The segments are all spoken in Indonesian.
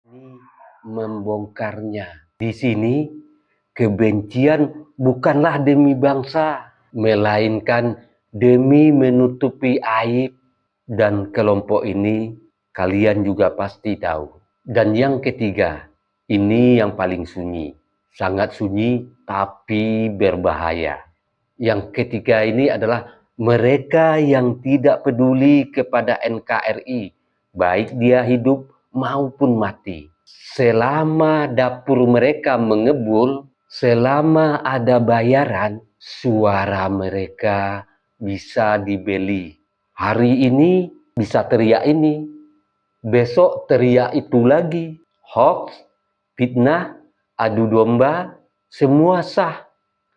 Ini membongkarnya. Di sini kebencian bukanlah demi bangsa, melainkan demi menutupi aib. Dan kelompok ini kalian juga pasti tahu. Dan yang ketiga, ini yang paling sunyi. Sangat sunyi tapi berbahaya. Yang ketiga ini adalah mereka yang tidak peduli kepada NKRI, baik dia hidup maupun mati. Selama dapur mereka mengebul, selama ada bayaran, suara mereka bisa dibeli. Hari ini bisa teriak ini, besok teriak itu lagi. Hoax, fitnah, adu domba, semua sah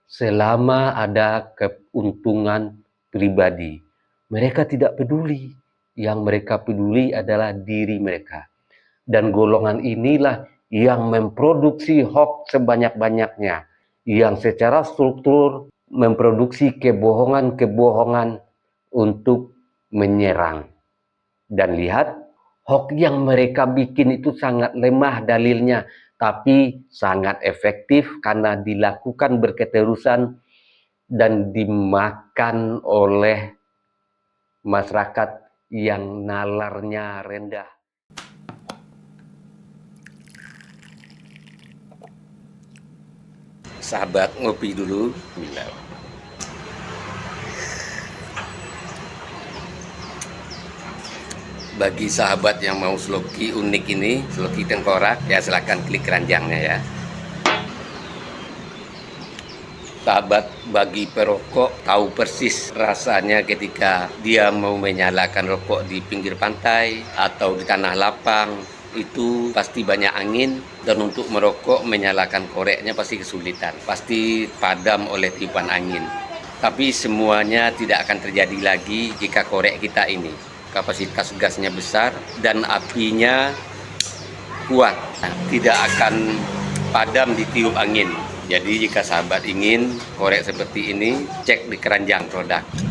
selama ada keuntungan pribadi. Mereka tidak peduli. Yang mereka peduli adalah diri mereka. Dan golongan inilah yang memproduksi hoax sebanyak-banyaknya, yang secara struktur memproduksi kebohongan-kebohongan untuk menyerang. Dan lihat, hoax yang mereka bikin itu sangat lemah dalilnya, tapi sangat efektif karena dilakukan berketerusan dan dimakan oleh masyarakat yang nalarnya rendah. Sahabat, ngopi dulu. Bagi sahabat yang mau sloki unik ini, sloki tengkorak, ya silahkan klik keranjangnya ya. Sahabat, bagi perokok tahu persis rasanya ketika dia mau menyalakan rokok di pinggir pantai atau di tanah lapang. Itu pasti banyak angin, dan untuk merokok menyalakan koreknya pasti kesulitan, pasti padam oleh tiupan angin. Tapi semuanya tidak akan terjadi lagi jika korek kita ini kapasitas gasnya besar dan apinya kuat, tidak akan padam ditiup angin. Jadi jika sahabat ingin korek seperti ini, cek di keranjang produk.